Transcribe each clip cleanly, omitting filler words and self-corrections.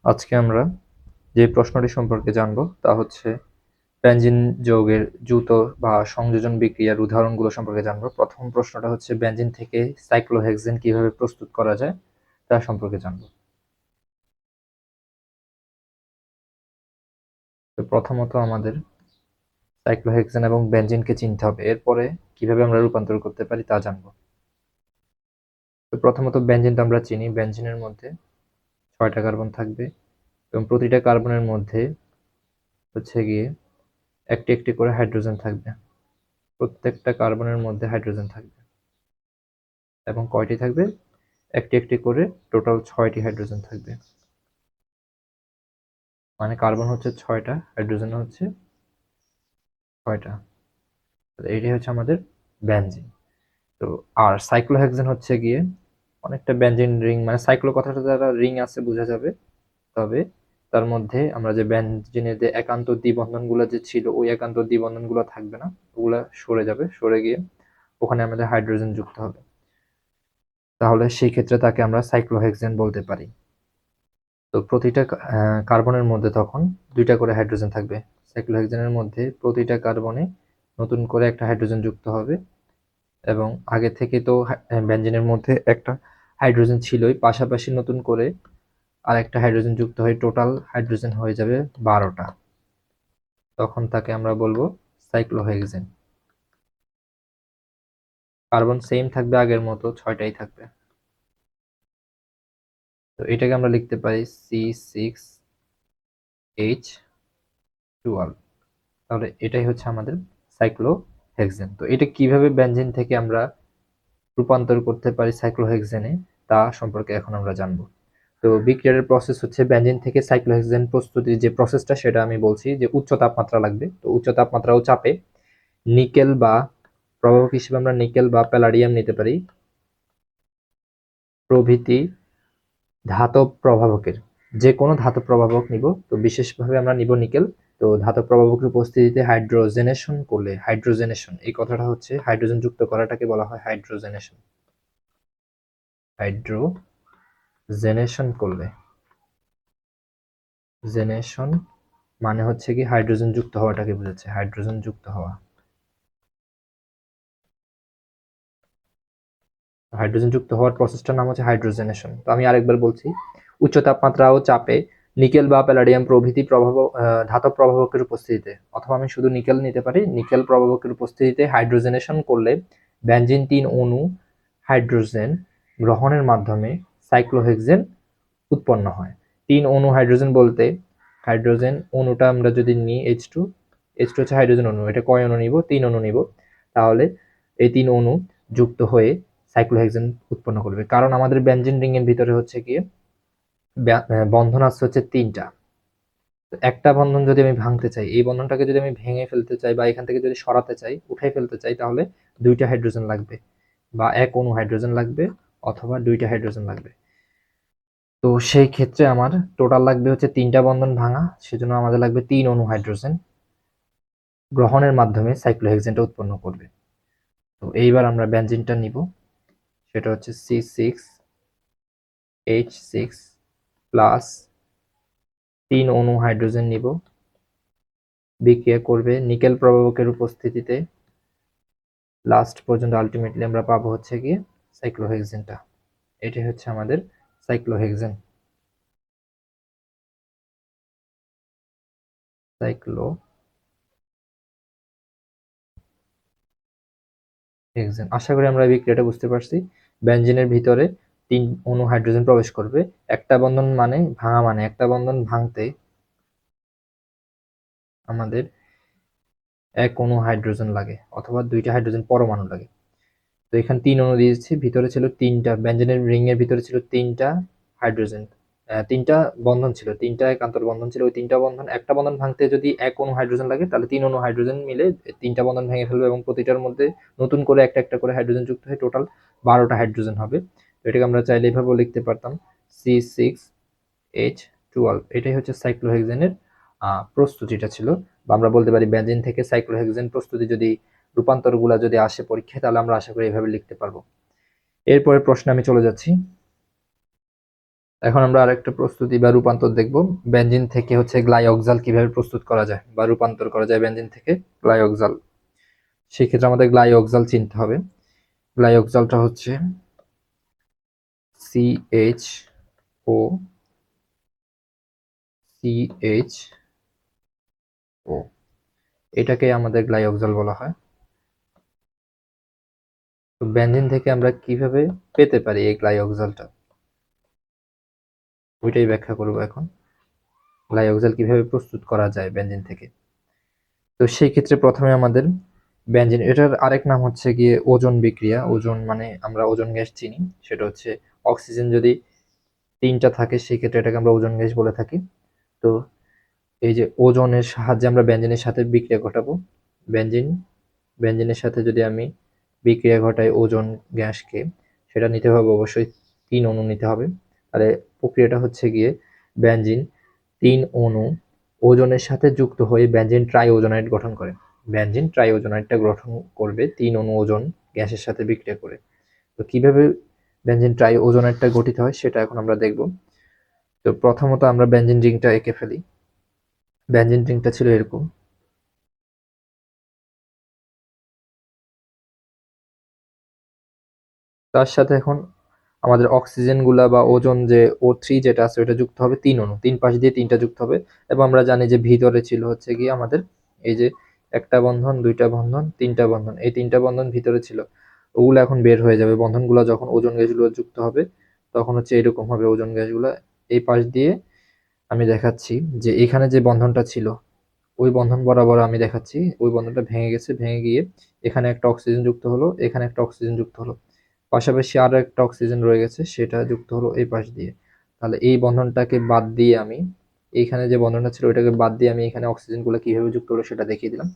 আজকে আমরা যে প্রশ্নটি সম্পর্কে জানব তা হচ্ছে বেনজিন যৌগের দ্রুত বা সংযোজন বিক্রিয়ার উদাহরণগুলো সম্পর্কে জানব। প্রথম প্রশ্নটা হচ্ছে বেনজিন থেকে সাইক্লোহেক্সেন কিভাবে প্রস্তুত করা যায় তা সম্পর্কে জানব। তো প্রথমত আমাদের সাইক্লোহেক্সেন এবং বেনজিনকে চিনতে হবে, এরপরে কিভাবে আমরা রূপান্তর করতে পারি তা জানব। তো প্রথমত বেনজিনটা আমরা চিনি, বেনজিনের মধ্যে 6টা কার্বন থাকবে এবং প্রতিটা কার্বনের মধ্যে হচ্ছে গিয়ে একটি একটি করে হাইড্রোজেন থাকবে। প্রত্যেকটা কার্বনের মধ্যে হাইড্রোজেন থাকবে এবং কয়টি থাকবে? একটি একটি করে, টোটাল 6টি হাইড্রোজেন থাকবে। মানে কার্বন হচ্ছে 6টা, হাইড্রোজেন হচ্ছে 6টা। এইটাই হচ্ছে আমাদের বেনজিন। তো আর সাইক্লোহেক্সেন হচ্ছে গিয়ে অনেকটা বেনজিন রিং, মানে সাইক্লো কথাটা দ্বারা রিং আছে বোঝা যাবে, তবে তার মধ্যে আমরা যে বেনজিনের যে একান্ত দ্বিবন্ধনগুলো যে ছিল ওই একান্ত দ্বিবন্ধনগুলো থাকবে না, ওগুলা সরে যাবে, সরে গিয়ে ওখানে আমাদের হাইড্রোজেন যুক্ত হবে। তাহলে সেই ক্ষেত্রে তাকে আমরা সাইক্লোহেক্সেন বলতে পারি। তো প্রতিটা কার্বনের মধ্যে তখন 2টা করে হাইড্রোজেন থাকবে। সাইক্লোহেক্সেনের মধ্যে প্রতিটা কার্বনে নতুন করে একটা হাইড্রোজেন যুক্ত হবে এবং আগে থেকে তো বেনজিনের মধ্যে একটা হাইড্রোজেন ছিলই, পাশাপাশি নতুন করে আর একটা হাইড্রোজেন যুক্ত হয়ে টোটাল হাইড্রোজেন হয়ে যাবে 12টা। তখন তাকে আমরা বলবো সাইক্লোহেক্সেন। কার্বন সেম থাকবে, আগের মতো 6টাই থাকবে। তো এটাকে আমরা লিখতে পারি C6H12। তাহলে এটাই হচ্ছে আমাদের সাইক্লোহেক্সেন। তো এটা কিভাবে বেনজিন থেকে আমরা রূপান্তর করতে পারি সাইক্লোহেক্সেনে তা সম্পর্কে এখন আমরা জানবো। তো বিক্রিয়ার প্রসেস হচ্ছে বেনজিন থেকে সাইক্লোহেক্সেন প্রস্তুতির যে প্রসেসটা সেটা আমি বলছি, যে উচ্চ তাপমাত্রা লাগবে। তো উচ্চ তাপমাত্রা ও চাপে নিকেল বা প্রভাবক হিসেবে আমরা নিকেল বা প্যালাডিয়াম নিতে পারি প্রভৃতি ধাতব প্রভাবকের যে কোনো ধাতব প্রভাবক নিব। তো বিশেষভাবে আমরা নিব নিকেল। তো ধাতব প্রভাবকের উপস্থিতিতে হাইড্রোজেনেশন করলে, হাইড্রোজেনেশন এই কথাটা হচ্ছে হাইড্রোজেন যুক্ত করাটাকে বলা হয় হাইড্রোজেনেশন। হাইড্রোজেনেশন করলে, জেনেশন মানে হচ্ছে কি হাইড্রোজেন যুক্ত হওয়াটাকে বোঝাচ্ছে, হাইড্রোজেন যুক্ত হওয়া। হাইড্রোজেন যুক্ত হওয়ার প্রসেসটার নাম হচ্ছে হাইড্রোজেনেশন। তো আমি আরেকবার বলছি, উচ্চ তাপমাত্রা ও চাপে নিকেল বা প্যালাডিয়াম প্রভৃতি ধাতব প্রভাবকের উপস্থিতিতে, অথবা আমি শুধু নিকেল নিতে পারি, নিকেল প্রভাবকের উপস্থিতিতে হাইড্রোজেনেশন করলে বেনজিন 3 অণু হাইড্রোজেন গ্রহণের মাধ্যমে সাইক্লোহেক্সেন উৎপন্ন হয়। 3 অণু হাইড্রোজেন বলতে হাইড্রোজেন অণুটা আমরা যদি নিই H2, H2 হচ্ছে হাইড্রোজেন অণু, এটা কয় অণু নিব? 3 অণু নিব। তাহলে এই 3 অণু যুক্ত হয়ে সাইক্লোহেক্সেন উৎপন্ন করবে, কারণ আমাদের বেনজিন রিং এর ভিতরে হচ্ছে কি বন্ধন আছে হচ্ছে 3টা। একটা বন্ধন যদি আমি ভাঙতে চাই, এই বন্ধনটাকে যদি আমি ভেঙে ফেলতে চাই বা এখান থেকে যদি সরাতে চাই, উঠাই ফেলতে চাই, তাহলে 2টা হাইড্রোজেন লাগবে, বা 1 অণু হাইড্রোজেন লাগবে, অথবা 2টা হাইড্রোজেন লাগবে। তো সেই ক্ষেত্রে আমার টোটাল লাগবে হচ্ছে 3টা বন্ধন ভাঙা, সেজন্য আমাদের লাগবে 3 অণু হাইড্রোজেন গ্রহণের মাধ্যমে সাইক্লোহেক্সেনটা উৎপন্ন করবে। তো এইবার আমরা বেনজিনটা নিব, সেটা হচ্ছে C6H6 প্লাস 3 অণু হাইড্রোজেন নিব, বিক্রিয়া করবে নিকেল প্রভাবকের উপস্থিতিতে, লাস্ট পর্যন্ত আলটিমেটলি আমরা পাবো হচ্ছে গিয়ে সাইক্লোহেক্সেনটা। এটাই হচ্ছে আমাদের সাইক্লোহেক্সেন। সাইক্লোহেক্সেন, আশা করি আমরা এই বিক্রিয়াটা বুঝতে পারছি। বেনজিনের ভিতরে 3 অণু হাইড্রোজেন প্রবেশ করবে, একটা বন্ধন মানে ভাঙা, মানে একটা বন্ধন ভাঙতে আমাদের 1 অণু হাইড্রোজেন লাগে, অথবা 2টা হাইড্রোজেন পরমাণু লাগে। তো এখানে 3 অণু দিয়েছি, ভিতরে ছিল 3টা, বেনজিনের রিং এর ভিতরে ছিল 3টা হাইড্রোজেন, 3টা বন্ধন ছিল, 3টা একান্তর বন্ধন ছিল। ওই 3টা বন্ধন, একটা বন্ধন ভাঙতে যদি 1 অণু হাইড্রোজেন লাগে, তাহলে 3 অণু হাইড্রোজেন মিলে 3টা বন্ধন ভেঙে ফেলবে এবং প্রতিটার মধ্যে নতুন করে একটা একটা করে হাইড্রোজেন যুক্ত হয়ে টোটাল 12টা হাইড্রোজেন হবে। তো এটাকে আমরা চাইলে এভাবেও লিখতে পারতাম, C6H12। এটাই হচ্ছে সাইক্লোহেক্সেনের প্রস্তুতিটা ছিল, বা আমরা বলতে পারি বেনজিন থেকে সাইক্লোহেক্সেন প্রস্তুতি যদি রূপান্তরগুলো যদি আসে পরীক্ষায়, তাহলে আমরা আশা করি এভাবে লিখতে পারবো। এরপরের প্রশ্নে আমি চলে যাচ্ছি। এখন আমরা আরেকটা প্রস্তুতি বা রূপান্তর দেখব। বেনজিন থেকে হচ্ছে গ্লাইঅক্সাল কিভাবে প্রস্তুত করা যায় বা রূপান্তর করা যায় বেনজিন থেকে গ্লাইঅক্সাল। সেক্ষেত্রে আমাদের গ্লাইঅক্সাল চিনতে হবে। গ্লাইঅক্সালটা হচ্ছে CHO CHO, এটাকে আমাদের গ্লাইঅক্সাল বলা হয়। তো বেনজিন থেকে আমরা কিভাবে পেতে পারি এই গ্লাইঅক্সালটা, ওইটাই ব্যাখ্যা করব এখন। গ্লাইঅক্সাল কিভাবে প্রস্তুত করা যায় বেনজিন থেকে। তো সেই ক্ষেত্রে প্রথমে আমাদের বেনজিন, এটার আরেক নাম হচ্ছে গিয়ে ওজোন বিক্রিয়া। ওজোন মানে আমরা ওজোন গ্যাস চিনি, সেটা হচ্ছে অক্সিজেন যদি 3টা থাকে সেক্ষেত্রে এটাকে আমরা ওজোন গ্যাস বলে থাকি। তো এই যে ওজনের সাহায্যে আমরা বেনজিনের সাথে বিক্রিয়া ঘটাবো। বেনজিনের সাথে যদি আমি বিক্রিয়া ঘটাই ওজোন গ্যাসকে, সেটা নিতে হবে অবশ্যই 3 অণু নিতে হবে। তাহলে প্রক্রিয়াটা হচ্ছে গিয়ে বেনজিন 3 অণু ওজনের সাথে যুক্ত হয়ে বেনজিন ট্রাইওজোনাইড গঠন করে। বেনজিন ট্রাইওজোনাইডটা গঠন করবে 3 অণু ওজোন গ্যাসের সাথে বিক্রিয়া করে। তো কিভাবে বেনজিন ট্রাইওজোনাইডটা গঠিত হয় সেটা এখন আমরা দেখব। তো প্রথমত আমরা বেনজিন রিংটা এঁকে ফেলি। বেনজিন রিংটা ছিল এরকম। তার সাথে এখন আমাদের অক্সিজেন গুলা বা ওজোন যে O3 যেটা আছে ওটা যুক্ত হবে 3 অণু, 3 পাশ দিয়ে 3টা যুক্ত হবে। এবং আমরা জানি যে ভিতরে ছিল হচ্ছে গিয়ে আমাদের এই যে একটা বন্ধন, 2টা বন্ধন, 3টা বন্ধন, এই 3টা বন্ধন ভিতরে ছিল, ওগুলো এখন বের হয়ে যাবে। বন্ধনগুলো যখন ওজোন গ্যাসগুলো যুক্ত হবে তখন হচ্ছে এরকম হবে ওজোন গ্যাসগুলো। এই পাশ দিয়ে আমি দেখাচ্ছি যে এখানে যে বন্ধনটা ছিল ওই বন্ধন বরাবর আমি দেখাচ্ছি ওই বন্ধনটা ভেঙে গেছে, ভেঙে গিয়ে এখানে একটা অক্সিজেন যুক্ত হলো, এখানে একটা অক্সিজেন যুক্ত হলো, পাশাপাশি আরো একটা অক্সিজেন রয়ে গেছে সেটা যুক্ত হলো এই পাশ দিয়ে। তাহলে এই বন্ধনটাকে বাদ দিয়ে আমি এইখানে যে বন্ধনটা ছিল ওইটাকে বাদ দিয়ে আমি এখানে অক্সিজেনগুলো কিভাবে যুক্ত হলো সেটা দেখিয়ে দিলাম।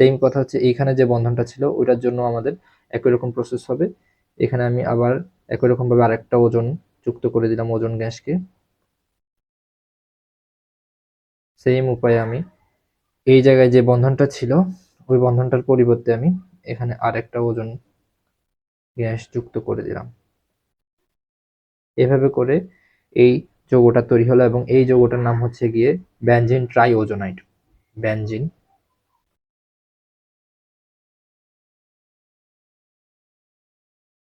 সেম কথা হচ্ছে এইখানে যে বন্ধনটা ছিল ওইটার জন্য আমাদের একই রকম প্রসেস হবে। এখানে আমি আবার একই রকম ভাবে আরেকটা ওজন যুক্ত করে দিলাম ওজোন গ্যাসকে। সেম উপায়ে আমি এই জায়গায় যে বন্ধনটা ছিল ওই বন্ধনটার পরিবর্তে আমি এখানে আরেকটা ওজোন গ্যাস যুক্ত করে দিলাম। এভাবে করে এই যৌগটা তৈরি হলো এবং এই যৌগটার নাম হচ্ছে গিয়ে benzene triozonide. Benzene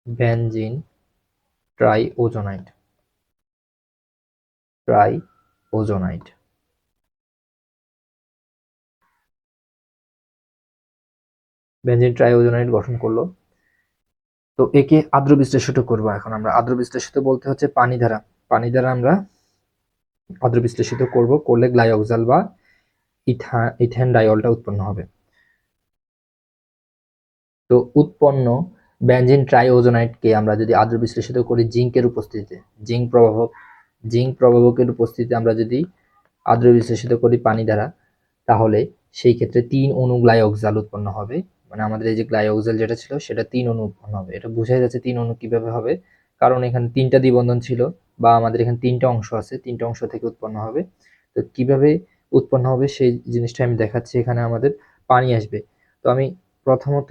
benzene triozonide. Triozonide benzene triozonide গঠন করলো। তো একে আদ্র বিশ্লেষিত করবো। এখন আমরা আদ্র বিশ্লেষিত বলতে হচ্ছে পানি দ্বারা, পানি দ্বারা আমরা আদ্র বিশ্লেষিত করব, করলে গ্লাইঅক্সাল বা ইথেন ডাইঅলটা উৎপন্ন হবে। তো উৎপন্ন বেনজিন ট্রাইওজোনাইডকে আমরা যদি আদ্র বিশ্লেষিত করি জিঙ্কের উপস্থিতিতে, জিঙ্ক প্রভাবকের উপস্থিতিতে আমরা যদি আদ্র বিশ্লেষিত করি পানি দ্বারা, তাহলে সেই ক্ষেত্রে 3 অণু গ্লাইঅক্সাল উৎপন্ন হবে। মানে আমাদের এই যে গ্লাইঅক্সাল যেটা ছিল সেটা 3 অণু উৎপন্ন হবে। এটা বোঝাই যাচ্ছে 3 অণু কিভাবে হবে, কারণ এখানে 3টা দ্বিবন্ধন ছিল বা আমাদের এখানে 3টা অংশ আছে, 3টা অংশ থেকে উৎপন্ন হবে। তো কিভাবে উৎপন্ন হবে সেই জিনিসটা আমি দেখাচ্ছি। এখানে আমাদের পানি আসবে। তো আমি প্রথমত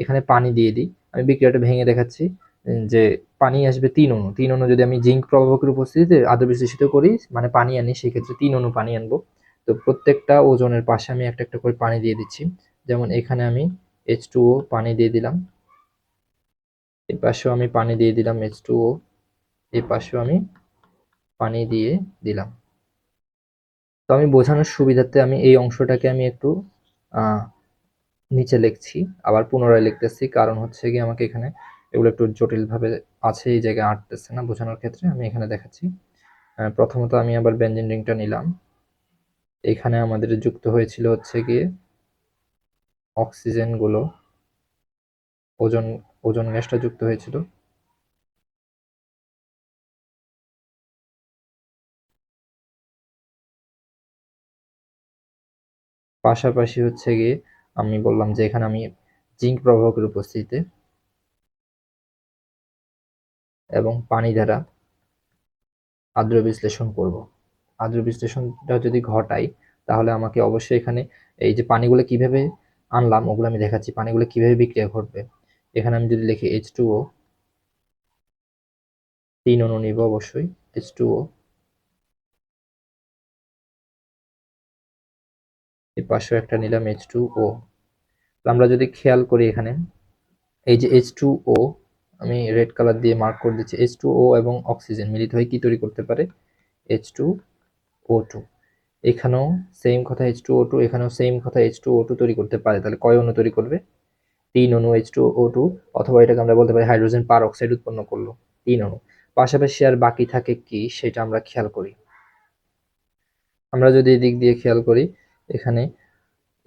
এখানে পানি দিয়ে দিই, আমি বিক্রিয়াটা ভেঙে দেখাচ্ছি। যে পানি আসবে 3 অণু, 3 অণু যদি আমি জিঙ্ক প্রভাবকের উপস্থিতিতে আদ্র বিশ্লেষিত করি মানে পানি আনি, সেক্ষেত্রে 3 অণু পানি আনবো। তো প্রত্যেকটা ওজনের পাশে আমি একটা একটা করে পানি দিয়ে দিচ্ছি। যেমন এখানে আমি H2O পানি দিয়ে দিলাম, এই পাশেও আমি পানি দিয়ে দিলাম H2O, এই পাশেও আমি পানি দিয়ে দিলাম। তো আমি বোঝানোর সুবিধার্থে আমি এই অংশটাকে আমি একটু আহ নিচে লিখছি, আবার পুনরায় লিখতেছি, কারণ হচ্ছে কি আমাকে এখানে এগুলো একটু জটিল ভাবে আছে, এই জায়গায় আটতেছে না বোঝানোর ক্ষেত্রে, আমি এখানে দেখাচ্ছি। প্রথমত আমি আবার বেনজিন রিংটা নিলাম, এখানে আমাদের যুক্ত হয়েছিল হচ্ছে গিয়ে অক্সিজেন গুলো, ওজন ওজন গ্যাসটা যুক্ত হয়েছিল। পাশাপাশি হচ্ছে গিয়ে আমি বললাম যে এখানে আমি জিঙ্ক প্রভাবকের উপস্থিতিতে এবং পানি দ্বারা আদ্র বিশ্লেষণ করব। আদ্র বিশ্লেষণটা যদি ঘটাই তাহলে আমাকে অবশ্যই এখানে এই যে পানিগুলো কিভাবে আনলাম ওগুলো আমি দেখাচ্ছি, পানিগুলো কিভাবে বিক্রিয়া ঘটবে। এখানে আমি যদি লিখি H2O, 3 অণু নিব অবশ্যই H2O, এই পাশেও একটা নিলাম H2O। আমরা যদি খেয়াল করি এখানে এই যে H2O, আমি রেড কালার দিয়ে মার্ক করে দিচ্ছি, H2O এবং অক্সিজেন মিলিত হয়ে কি তৈরি করতে পারে? H2O2। এখানেও সেম কথা H2O2, এখানেও সেম কথা H2O2 তৈরি করতে পারে। তাহলে কয় অণু তৈরি করবে? 3 অণু H2O2, অথবা এটাকে আমরা বলতে পারি হাইড্রোজেন পার অক্সাইড উৎপন্ন করলো 3 অণু। পাশাপাশি আর বাকি থাকে কি সেটা আমরা খেয়াল করি। আমরা যদি এদিক দিয়ে খেয়াল করি, এখানে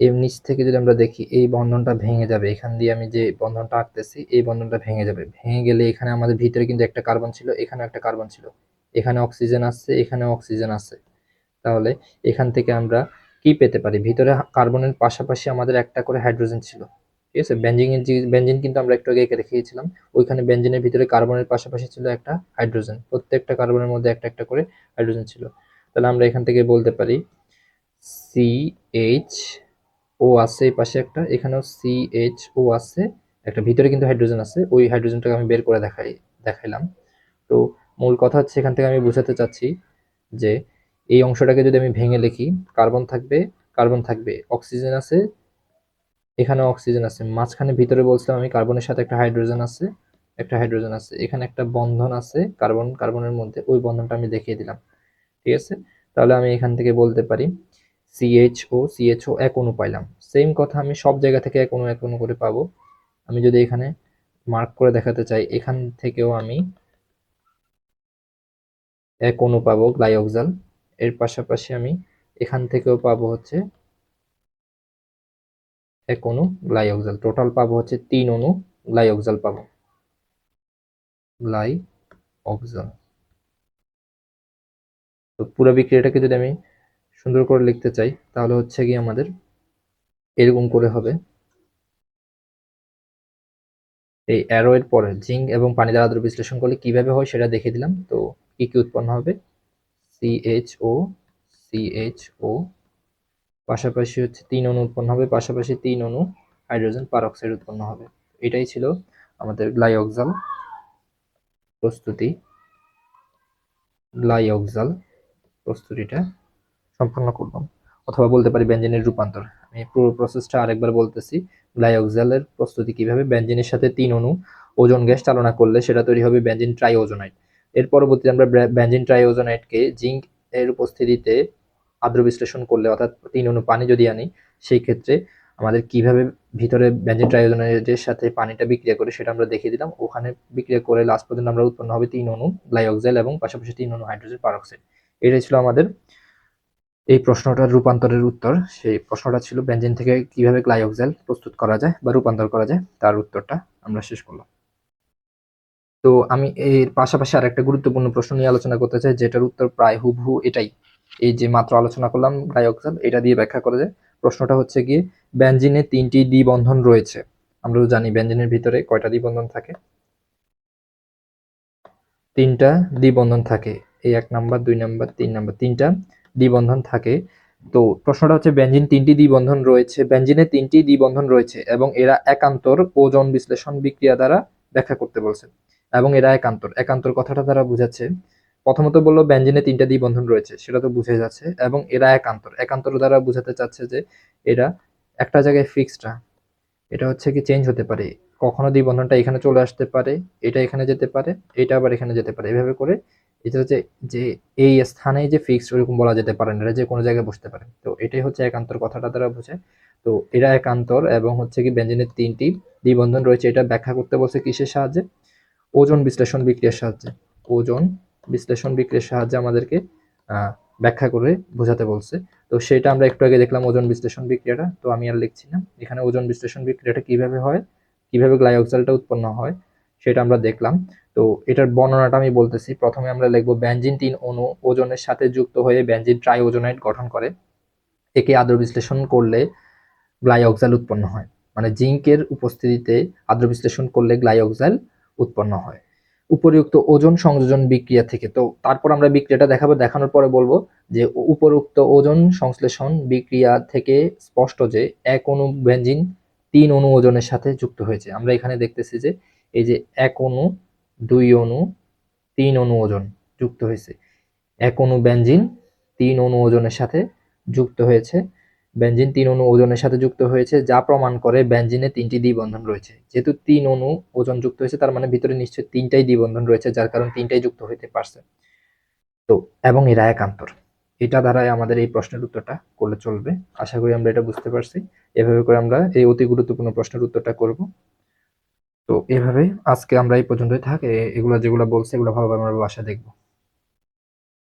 এর নিচ থেকে যদি আমরা দেখি এই বন্ধনটা ভেঙে যাবে, এখান দিয়ে আমি যে বন্ধনটা আঁকতেছি এই বন্ধনটা ভেঙে যাবে। ভেঙে গেলে এখানে আমাদের ভিতরে কিন্তু একটা কার্বন ছিল, এখানে একটা কার্বন ছিল, এখানে অক্সিজেন আছে, এখানে অক্সিজেন আছে। তাহলে এখান থেকে আমরা কি পেতে পারি? ভিতরে কার্বনের পাশাপাশি আমাদের একটা করে হাইড্রোজেন ছিল, ঠিক আছে? বেঞ্জিন কিন্তু আমরা একটু আগে এঁকে রেখেছিলাম, ওইখানে বেঞ্জিনের ভিতরে কার্বনের পাশাপাশি ছিল একটা হাইড্রোজেন, প্রত্যেকটা কার্বনের মধ্যে একটা একটা করে হাইড্রোজেন ছিল। তাহলে আমরা এখান থেকে বলতে পারি CH ও আছে এই পাশে একটা, এখানেও CHO আছে একটা, ভিতরে কিন্তু হাইড্রোজেন আছে, ওই হাইড্রোজেনটাকে আমি বের করে দেখাইলাম। তো মূল কথা হচ্ছে এখান থেকে আমি বোঝাতে চাচ্ছি যে এই অংশটাকে যদি আমি ভেঙে লিখি, কার্বন থাকবে, কার্বন থাকবে, অক্সিজেন আছে, এখানেও অক্সিজেন আছে, মাঝখানে ভিতরে বলছিলাম আমি কার্বনের সাথে একটা হাইড্রোজেন আছে, একটা হাইড্রোজেন আছে, এখানে একটা বন্ধন আছে কার্বন কার্বনের মধ্যে, ওই বন্ধনটা আমি দেখিয়ে দিলাম, ঠিক আছে? তাহলে আমি এখান থেকে বলতে পারি CHO এক অণু পাইলাম। সেম কথা আমি সব জায়গা থেকে এক অণু করে পাবো। আমি যদি এখানে মার্ক করে দেখাতে চাই, এখান থেকেও আমি এক অণু পাবো গ্লাইওক্সাল, এর পাশাপাশি আমি এখান থেকেও পাবো হচ্ছে এক অণু গ্লাইওক্সাল, টোটাল পাবো হচ্ছে 3 অণু গ্লাইওক্সাল পাবো, গ্লাইওক্সাল। তো পুরো বিক্রিয়াটাকে যদি আমি সুন্দর করে লিখতে চাই তাহলে হচ্ছে কি আমাদের এরকম করে হবে, এই অ্যারো এর পরে জিঙ্ক এবং পানি দ্বারা আদ্র বিশ্লেষণ করলে কিভাবে হয় সেটা দেখে দিলাম। তো কি কি উৎপন্ন হবে? CHO, CHO, পাশাপাশি হচ্ছে 3 অণু উৎপন্ন হবে, পাশাপাশি 3 অণু হাইড্রোজেন পারঅক্সাইড উৎপন্ন হবে। এটাই ছিল আমাদের গ্লাইওক্সাল প্রস্তুতি, গ্লাইওক্সাল প্রস্তুতিটা সম্পন্ন করলাম, অথবা বলতে পারি বেঞ্জিনের রূপান্তর। আমি পুরো প্রসেসটা আরেকবার বলতেছি, গ্লাইওক্সালের প্রস্তুতি কিভাবে, বেঞ্জিনের সাথে 3 অণু ওজোন গ্যাস চালনা করলে সেটা তৈরি হবে বেঞ্জিন ট্রাইওজোনাইড। এর পরবর্তীতে আমরা বেঞ্জিন ট্রাইওজোনাইডকে জিঙ্ক এর উপস্থিতিতে আদ্র বিশ্লেষণ করলে, অর্থাৎ 3 অণু পানি যদি আনি, সেই ক্ষেত্রে আমাদের কিভাবে ভিতরে বেঞ্জিন ট্রাইওজোনাইডের সাথে পানিটা বিক্রিয়া করে সেটা আমরা দেখিয়ে দিলাম। ওখানে বিক্রিয়া করে লাস্ট পর্যন্ত আমরা উৎপন্ন হবে 3 অণু গ্লাইওক্সাল এবং পাশাপাশি 3 অণু হাইড্রোজেন পারঅক্সাইড। এটাই ছিল আমাদের এই প্রশ্নটার রূপান্তরের উত্তর। সেই প্রশ্নটা ছিল বেঞ্জিন থেকে কিভাবে গ্লাইওক্সাল প্রস্তুত করা যায় বা রূপান্তর করা যায়, তার উত্তরটা আমরা শেষ করলাম। তো আমি এর পাশাপাশি আরেকটা গুরুত্বপূর্ণ প্রশ্ন নিয়ে আলোচনা করতে চাই, যেটার উত্তর প্রায় হুবহু এটাই, এই যে মাত্র আলোচনা করলাম গ্লাইওক্সাল, এটা দিয়ে ব্যাখ্যা করা যায়। প্রশ্নটা হচ্ছে গিয়ে বেঞ্জিনে 3টি দ্বিবন্ধন রয়েছে। আমরা জানি বেঞ্জিনের ভিতরে কয়টা দ্বিবন্ধন থাকে? 3টা দ্বিবন্ধন থাকে। এই 1 নাম্বার, 2 নাম্বার, 3 নাম্বার, 3টা দ্বিবন্ধন থাকে। তো প্রশ্নটা হচ্ছে বেঞ্জিন 3টি দ্বিবন্ধন রয়েছে, বেঞ্জিনে 3টি দ্বিবন্ধন রয়েছে এবং এরা একান্তর ওজন বিশ্লেষণ বিক্রিয়া দ্বারা ব্যাখ্যা করতে বলছে। এবং এরা একান্তর, একান্তর কথাটা দ্বারা বোঝাচ্ছে, প্রথমত বললো বেঞ্জিনে 3টা দ্বিবন্ধন রয়েছে, সেটা তো বুঝে যাচ্ছে, এবং এরা একান্তর, একান্তর দ্বারা বোঝাতে চাচ্ছে যে এরা একটা জায়গায় ফিক্সড না, এটা হচ্ছে কি চেঞ্জ হতে পারে, কখনো দ্বিবন্ধনটা এখানে চলে আসতে পারে, এটা এখানে যেতে পারে, এটা আবার এখানে যেতে পারে, এভাবে করে এটা হচ্ছে যে এই স্থানে যে ফিক্সড ওরকম বলা যেতে পারে না, এটা যে কোনো জায়গায় বসতে পারে। তো এটাই হচ্ছে একান্তর কথাটা দ্বারা বোঝায়। তো এরা একান্তর এবং হচ্ছে কি বেঞ্জিনের 3টি দ্বিবন্ধন রয়েছে, এটা ব্যাখ্যা করতে বলছে কিসের সাহায্যে? ওজন বিশ্লেষণ বিক্রিয়ার সাহায্যে। ওজন বিশ্লেষণ বিক্রিয়ার সাহায্যে আমাদেরকে ব্যাখ্যা করে বোঝাতে বলছে। তো সেটা আমরা একটু আগে দেখলাম ওজন বিশ্লেষণ বিক্রিয়াটা, তো আমি আর লিখছি না। এখানে ওজন বিশ্লেষণ বিক্রিয়াটা কিভাবে হয়, কিভাবে গ্লাইওক্সালটা উৎপন্ন হয় সেটা আমরা দেখলাম। তো এটার বর্ণনাটা আমি বলতেছি। প্রথমে আমরা লিখব বেঞ্জিন 3 অণু ওজনের সাথে যুক্ত হয়ে বেঞ্জিন ট্রাইওজোনাইড গঠন করে, একে আদ্র বিশ্লেষণ করলে গ্লাইওক্সাল উৎপন্ন হয়। মানে জিঙ্কের উপস্থিতিতে আদ্র বিশ্লেষণ করলে গ্লাইওক্সাল উৎপন্ন হয় উপরিউক্ত ওজন সংযোজন বিক্রিয়া থেকে। তো তারপর আমরা বিক্রিয়াটা দেখাবো, দেখানোর পরে বলবো যে উপরোক্ত ওজন সংশ্লেষণ বিক্রিয়া থেকে স্পষ্ট যে এক অণু বেঞ্জিন 3 অণু ওজনের সাথে যুক্ত হয়েছে। আমরা এখানে দেখতেছি যে এই যে 1 অণু, 2 অণু, 3 অণু ওজন যুক্ত হয়েছে, এক অণু বেঞ্জিন 3 অণু ওজনের সাথে যুক্ত হয়েছে বেনজিন 3 অণু ওজনের সাথে যুক্ত হয়েছে, যা প্রমাণ করে বেনজিনে 3টি দ্বিবন্ধন রয়েছে। যেহেতু 3 অণু ওজন যুক্ত হয়েছে, তার মানে ভিতরে নিশ্চয়ই 3টাই দ্বিবন্ধন রয়েছে, যার কারণে 3টাই যুক্ত হইতে পারছে। তো এবং এরা একান্তর। এটা দ্বারাই আমাদের এই প্রশ্নের উত্তরটা করলে চলবে। আশা করি আমরা এটা বুঝতে পারছি। এভাবে করে আমরা এই অতি গুরুত্বপূর্ণ প্রশ্নের উত্তরটা করব। তো এভাবে আজকে আমরা এই পর্যন্তই থাক। এগুলো যেগুলো বলছি এগুলো ভালোভাবে আমরা বাসায় দেখবো।